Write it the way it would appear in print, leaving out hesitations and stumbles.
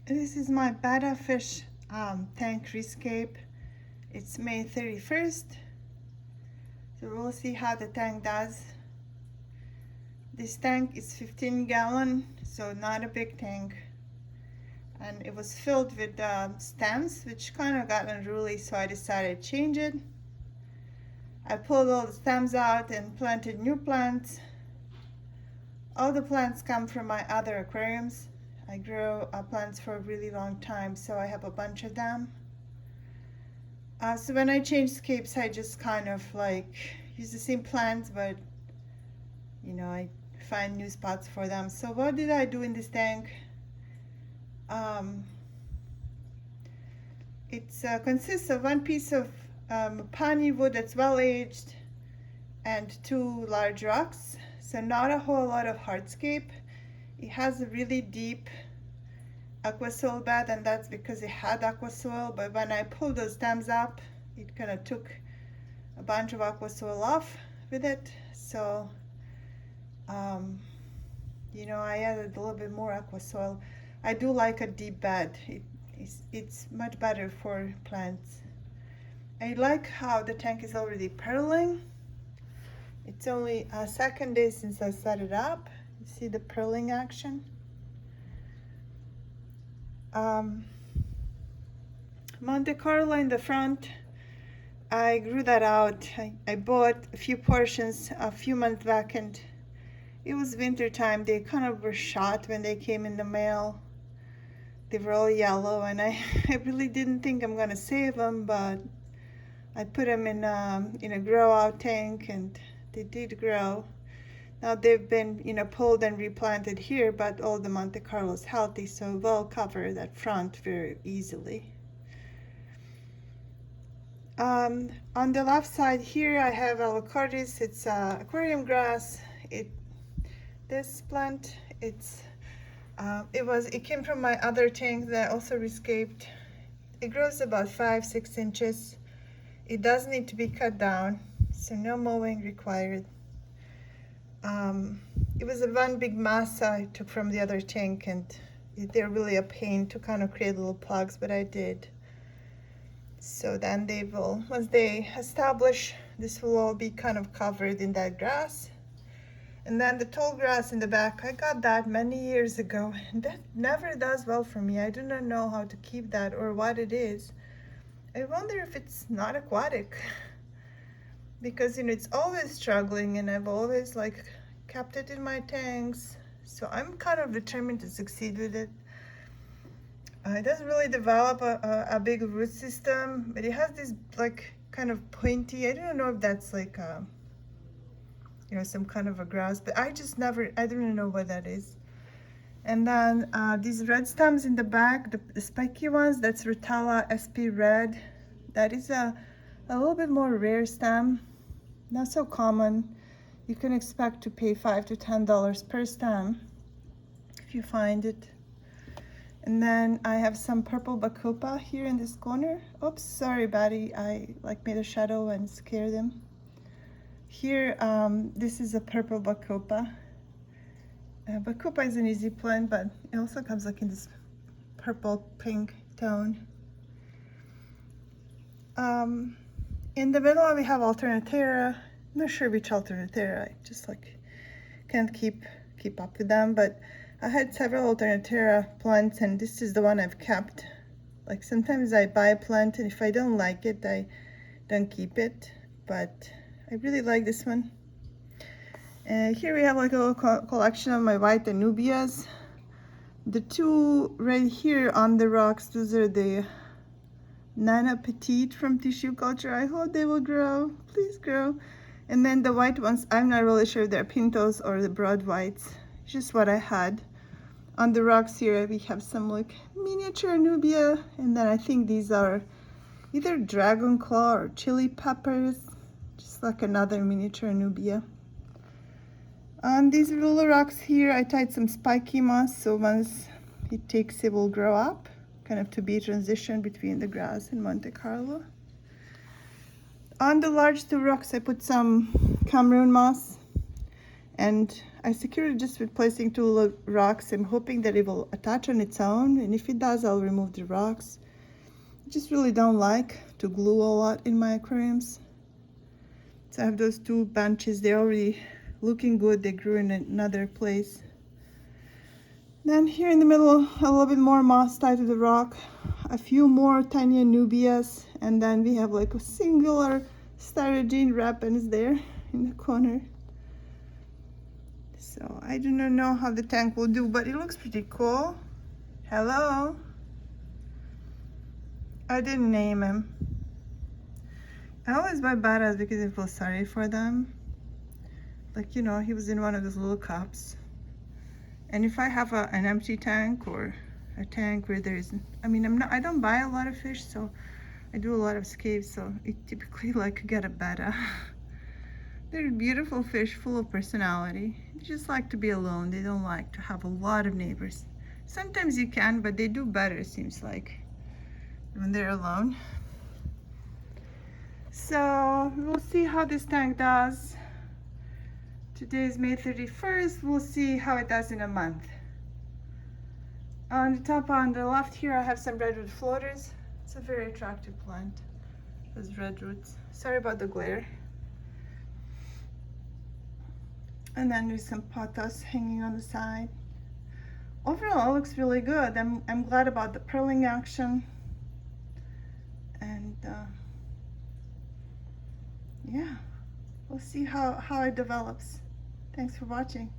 This is my Betta fish tank rescape. It's May 31st. So we'll see how the tank does. This tank is 15 gallon, so not a big tank. And it was filled with stems, which kind of got unruly, so I decided to change it. I pulled all the stems out and planted new plants. All the plants come from my other aquariums. I grow plants for a really long time, so I have a bunch of them. So when I change scapes, I just kind of like use the same plants, but I find new spots for them. So what did I do in this tank? It consists of one piece of piney wood that's well aged and 2 large rocks. So not a whole lot of hardscape. It has a really deep aqua soil bed, and that's because it had aqua soil, but when I pulled those stems up, it kind of took a bunch of aqua soil off with it. So I added a little bit more aqua soil. I do like a deep bed. It's much better for plants. I like how the tank is already purling. It's only a second day since I set it up. You see the purling action. Monte Carlo in the front, I grew that out. I bought a few portions a few months back, and it was winter time. They kind of were shot when they came in the mail. They were all yellow, and I really didn't think I'm gonna save them, but I put them in a grow out tank, and they did grow. Now they've been pulled and replanted here, but all the Monte Carlo is healthy, so we'll cover that front very easily. On the left side here, I have alocaris. It's aquarium grass. This plant, it came from my other tank that I also rescaped. It grows about 5-6 inches. It does need to be cut down, so no mowing required. It was one big mass I took from the other tank, and they're really a pain to kind of create little plugs, but I did. So then once they establish, this will all be kind of covered in that grass. And then the tall grass in the back, I got that many years ago, and that never does well for me. I do not know how to keep that or what it is. I wonder if it's not aquatic, because it's always struggling, and I've always kept it in my tanks. So I'm kind of determined to succeed with it. It doesn't really develop a big root system, but it has this kind of pointy, I don't know if that's some kind of a grass, but I don't know what that is. And then these red stems in the back, the spiky ones, that's Rotella SP Red. That is a little bit more rare stem, not so common. You can expect to pay $5 to $10 per stem if you find it. And then I have some purple bacopa here in this corner. Oops, sorry, Betty. I made a shadow and scared them. Here, this is a purple bacopa. Bacopa is an easy plant, but it also comes in this purple pink tone. In the middle, we have Alternatera. I'm not sure which Alternatera. I just can't keep up with them, but I had several Alternatera plants, and this is the one I've kept. Sometimes I buy a plant, and if I don't like it, I don't keep it, but I really like this one. And here we have a little collection of my white anubias. The two right here on the rocks, those are the Nana Petite from tissue culture. I hope they will grow. Please grow. And then the white ones, I'm not really sure if they're pintos or the broad whites. It's just what I had. On the rocks here, we have some miniature Nubia, and then I think these are either dragon claw or chili peppers, just another miniature Nubia. On these little rocks here, I tied some spiky moss, so once it takes, it will grow up, kind of to be a transition between the grass and Monte Carlo. On the large 2 rocks, I put some Cameroon moss, and I secured it just with placing two little rocks. I'm hoping that it will attach on its own, and if it does, I'll remove the rocks. I just really don't like to glue a lot in my aquariums. So I have those two benches. They're already looking good. They grew in another place. Then here in the middle, a little bit more moss tied to the rock, a few more tiny anubias, and then we have like a singular styrene wrappings there in the corner. So I do not know how the tank will do, but it looks pretty cool. Hello. I didn't name him. I always buy Bettas because I feel sorry for them. Like, you know, he was in one of those little cups. And if I have an empty tank or a tank where there isn't, I mean, I don't buy a lot of fish, so I do a lot of scapes, so I typically like get a Betta. They're beautiful fish, full of personality. They just like to be alone. They don't like to have a lot of neighbors. Sometimes you can, but they do better, it seems like, when they're alone. So we'll see how this tank does. Today is May 31st. We'll see how it does in a month. On the top on the left here, I have some redwood floaters. It's a very attractive plant, those redwoods. Sorry about the glare. And then there's some pothos hanging on the side. Overall, it looks really good. I'm glad about the pearling action. And yeah, we'll see how it develops. Thanks for watching.